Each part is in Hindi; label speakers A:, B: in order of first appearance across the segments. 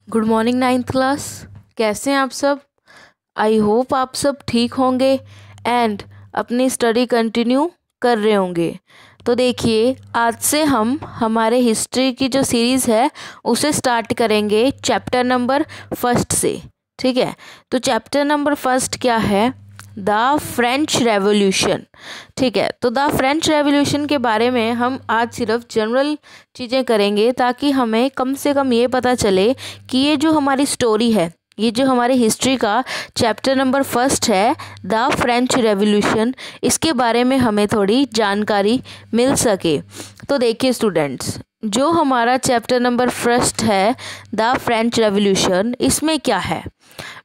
A: Good morning ninth class. कैसे हैं आप सब? आई होप आप सब ठीक होंगे एंड अपनी स्टडी कंटिन्यू कर रहे होंगे। तो देखिए, आज से हम हमारे हिस्ट्री की जो सीरीज़ है उसे स्टार्ट करेंगे चैप्टर नंबर फर्स्ट से। ठीक है, तो चैप्टर नंबर फर्स्ट क्या है? The French revolution. ठीक है, तो द फ्रेंच रेवोल्यूशन के बारे में हम आज सिर्फ जनरल चीज़ें करेंगे ताकि हमें कम से कम ये पता चले कि ये जो हमारी स्टोरी है, ये जो हमारी हिस्ट्री का चैप्टर नंबर फर्स्ट है द फ्रेंच रेवोल्यूशन, इसके बारे में हमें थोड़ी जानकारी मिल सके। तो देखिए स्टूडेंट्स, जो हमारा चैप्टर नंबर फर्स्ट है द फ्रेंच रेवोल्यूशन, इसमें क्या है?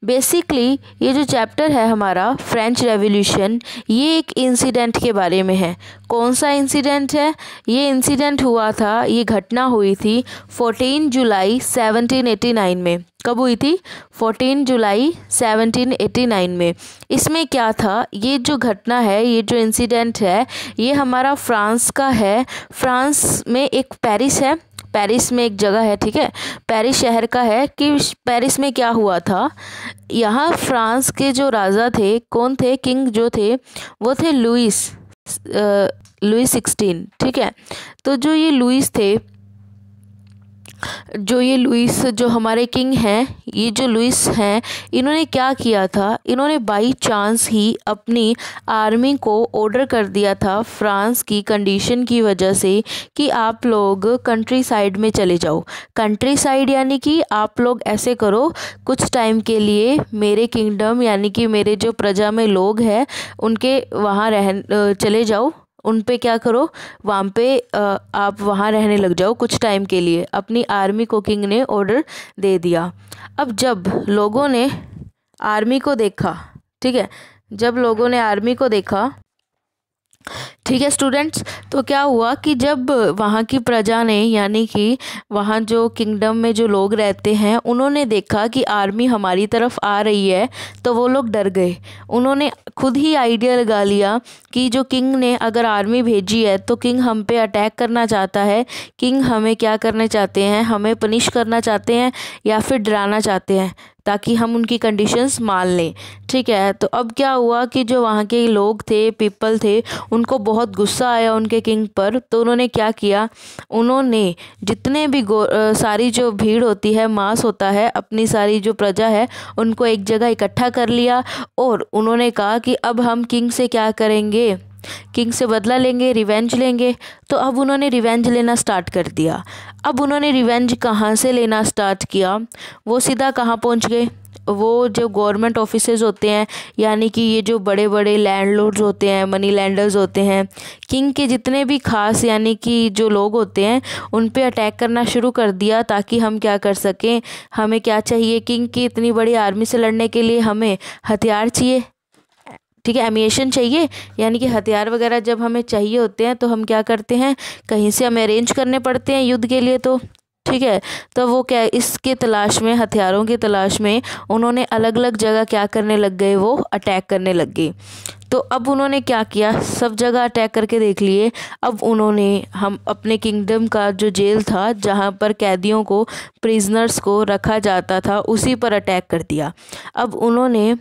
A: बेसिकली ये जो चैप्टर है हमारा फ्रेंच रेवोल्यूशन, ये एक इंसिडेंट के बारे में है। कौन सा इंसिडेंट है? ये इंसिडेंट हुआ था, ये घटना हुई थी 14 जुलाई 1789 में। कब हुई थी? 14 जुलाई 1789 में। इसमें क्या था? ये जो घटना है, ये जो इंसिडेंट है, ये हमारा फ्रांस का है। फ्रांस में एक पेरिस है, पेरिस में एक जगह है, ठीक है, पेरिस शहर का है। कि पेरिस में क्या हुआ था, यहाँ फ्रांस के जो राजा थे, कौन थे? किंग जो थे वो थे लुइस 16। ठीक है, तो जो ये लुइस थे, जो हमारे किंग हैं, ये जो लुइस हैं, इन्होंने क्या किया था? इन्होंने बाई चांस ही अपनी आर्मी को ऑर्डर कर दिया था फ्रांस की कंडीशन की वजह से कि आप लोग कंट्री साइड में चले जाओ। कंट्री साइड यानी कि आप लोग ऐसे करो, कुछ टाइम के लिए मेरे किंगडम यानी कि मेरे जो प्रजा में लोग हैं उनके वहाँ चले जाओ, उन पे क्या करो, वहाँ पे आप वहाँ रहने लग जाओ कुछ टाइम के लिए। अपनी आर्मी को किंग ने ऑर्डर दे दिया। अब जब लोगों ने आर्मी को देखा, ठीक है, जब लोगों ने आर्मी को देखा, ठीक है स्टूडेंट्स, तो क्या हुआ कि जब वहाँ की प्रजा ने यानी कि वहाँ जो किंगडम में जो लोग रहते हैं, उन्होंने देखा कि आर्मी हमारी तरफ आ रही है, तो वो लोग डर गए। उन्होंने खुद ही आइडिया लगा लिया कि जो किंग ने अगर आर्मी भेजी है तो किंग हम पे अटैक करना चाहता है, किंग हमें क्या करना चाहते हैं, हमें पनिश करना चाहते हैं या फिर डराना चाहते हैं ताकि हम उनकी कंडीशंस मान लें। ठीक है, तो अब क्या हुआ कि जो वहाँ के लोग थे, पीपल थे, उनको बहुत गुस्सा आया उनके किंग पर। तो उन्होंने क्या किया, उन्होंने जितने भी सारी जो भीड़ होती है, मास होता है, अपनी सारी जो प्रजा है उनको एक जगह इकट्ठा कर लिया और उन्होंने कहा कि अब हम किंग से क्या करेंगे, किंग से बदला लेंगे, रिवेंज लेंगे। तो अब उन्होंने रिवेंज लेना स्टार्ट कर दिया। अब उन्होंने रिवेंज कहाँ से लेना स्टार्ट किया? वो सीधा कहाँ पहुँच गए? वो जो गवर्नमेंट ऑफिसेज होते हैं, यानी कि ये जो बड़े बड़े लैंडलॉर्ड्स होते हैं, मनी लैंडर्स होते हैं, किंग के जितने भी खास यानी कि जो लोग होते हैं, उन पे अटैक करना शुरू कर दिया ताकि हम क्या कर सकें, हमें क्या चाहिए, किंग की इतनी बड़ी आर्मी से लड़ने के लिए हमें हथियार चाहिए, ठीक है, एमिएशन चाहिए, यानी कि हथियार वगैरह जब हमें चाहिए होते हैं तो हम क्या करते हैं, कहीं से हमें अरेंज करने पड़ते हैं युद्ध के लिए। तो ठीक है, तो वो क्या, इसके तलाश में, हथियारों की तलाश में उन्होंने अलग अलग जगह क्या करने लग गए, वो अटैक करने लग गए। तो अब उन्होंने क्या किया, सब जगह अटैक करके देख लिए। अब उन्होंने हम अपने किंगडम का जो जेल था, जहाँ पर कैदियों को, प्रिजनर्स को रखा जाता था, उसी पर अटैक कर दिया। अब उन्होंने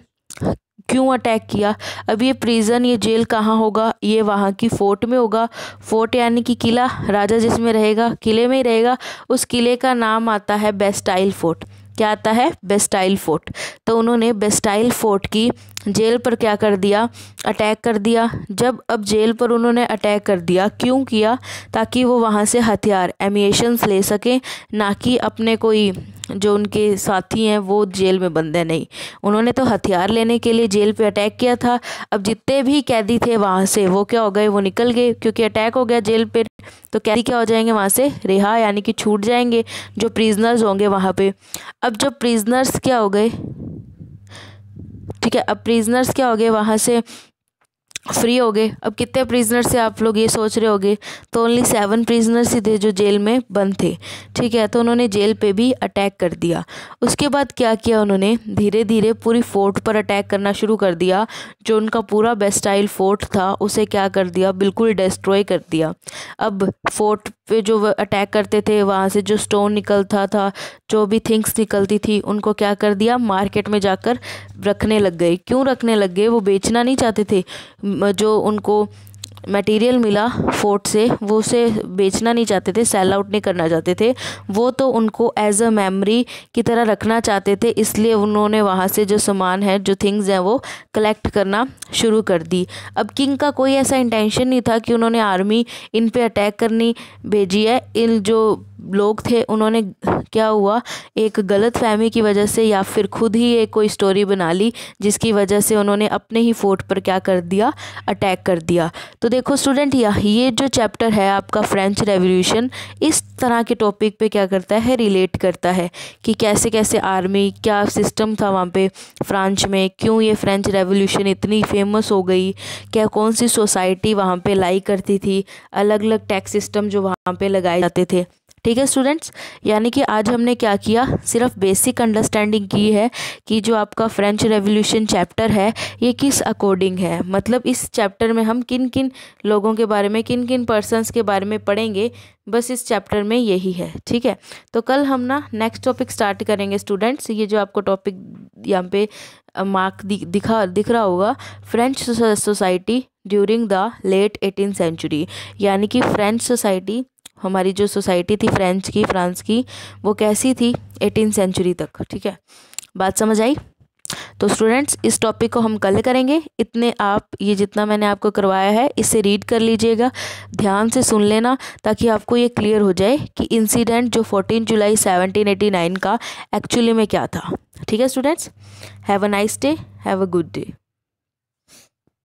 A: क्यों अटैक किया? अब ये प्रिजन, ये जेल कहाँ होगा? ये वहाँ की फोर्ट में होगा। फोर्ट यानी कि किला, राजा जिसमें रहेगा, किले में ही रहेगा। उस किले का नाम आता है बेस्टाइल फोर्ट। क्या आता है? Bastille fort. तो उन्होंने बेस्टाइल फोर्ट की जेल पर क्या कर दिया, अटैक कर दिया। जब अब जेल पर उन्होंने अटैक कर दिया, क्यों किया? ताकि वो वहाँ से हथियार, एमिएशंस ले सकें, ना कि अपने कोई जो उनके साथी हैं वो जेल में बंद है, नहीं, उन्होंने तो हथियार लेने के लिए जेल पे अटैक किया था। अब जितने भी कैदी थे वहाँ से, वो क्या हो गए, वो निकल गए, क्योंकि अटैक हो गया जेल पे। तो कैदी क्या हो जाएंगे, वहाँ से रिहा यानी कि छूट जाएंगे, जो प्रिजनर्स होंगे वहाँ पे। अब जब प्रिजनर्स क्या हो गए, ठीक है, अब प्रिजनर्स क्या हो गए, वहाँ से फ्री हो गए। अब कितने प्रिजनर थे आप लोग ये सोच रहे होगे, तो ओनली 7 प्रिजनर्स ही थे जो जेल में बंद थे, ठीक है। तो उन्होंने जेल पे भी अटैक कर दिया। उसके बाद क्या किया उन्होंने, धीरे धीरे पूरी फोर्ट पर अटैक करना शुरू कर दिया। जो उनका पूरा बेस्टाइल फोर्ट था उसे क्या कर दिया, बिल्कुल डिस्ट्रॉय कर दिया। अब फोर्ट पे जो अटैक करते थे वहाँ से जो स्टोन निकलता था, जो भी थिंग्स निकलती थी, उनको क्या कर दिया, मार्केट में जाकर रखने लग गए। क्यों रखने लग गए, वो बेचना नहीं चाहते थे। जो उनको मटेरियल मिला फोर्ट से वो उसे बेचना नहीं चाहते थे, सेल आउट नहीं करना चाहते थे, वो तो उनको एज अ मेमोरी की तरह रखना चाहते थे। इसलिए उन्होंने वहाँ से जो सामान है, जो थिंग्स हैं, वो कलेक्ट करना शुरू कर दी। अब किंग का कोई ऐसा इंटेंशन नहीं था कि उन्होंने आर्मी इन पे अटैक करनी भेजी है। इन जो लोग थे उन्होंने क्या हुआ, एक गलत फहमी की वजह से या फिर खुद ही एक कोई स्टोरी बना ली जिसकी वजह से उन्होंने अपने ही फोर्ट पर क्या कर दिया, अटैक कर दिया। तो देखो स्टूडेंट, ये जो चैप्टर है आपका फ्रेंच रेवोल्यूशन, इस तरह के टॉपिक पे क्या करता है, रिलेट करता है कि कैसे कैसे आर्मी, क्या सिस्टम था वहाँ पे फ्रांस में, क्यों ये फ्रेंच रेवोल्यूशन इतनी फेमस हो गई, क्या कौन सी सोसाइटी वहाँ पे लाई करती थी, अलग अलग टैक्स सिस्टम जो वहाँ पे लगाए जाते थे। ठीक है स्टूडेंट्स, यानी कि आज हमने क्या किया, सिर्फ बेसिक अंडरस्टैंडिंग की है कि जो आपका फ्रेंच रेवोल्यूशन चैप्टर है ये किस अकॉर्डिंग है, मतलब इस चैप्टर में हम किन किन लोगों के बारे में, किन किन पर्सन्स के बारे में पढ़ेंगे, बस इस चैप्टर में यही है। ठीक है, तो कल हम ना नेक्स्ट टॉपिक स्टार्ट करेंगे स्टूडेंट्स। ये जो आपको टॉपिक यहाँ पे मार्क दिख रहा होगा, French society during the late 18th century, यानी कि फ्रेंच सोसाइटी, हमारी जो सोसाइटी थी फ्रांस की, वो कैसी थी 18th सेंचुरी तक। ठीक है, बात समझ आई। तो स्टूडेंट्स, इस टॉपिक को हम कल करेंगे। इतने आप ये जितना मैंने आपको करवाया है इसे रीड कर लीजिएगा, ध्यान से सुन लेना, ताकि आपको ये क्लियर हो जाए कि इंसिडेंट जो 14 जुलाई 1789 का एक्चुअली में क्या था। ठीक है students, have a nice day, have a good day.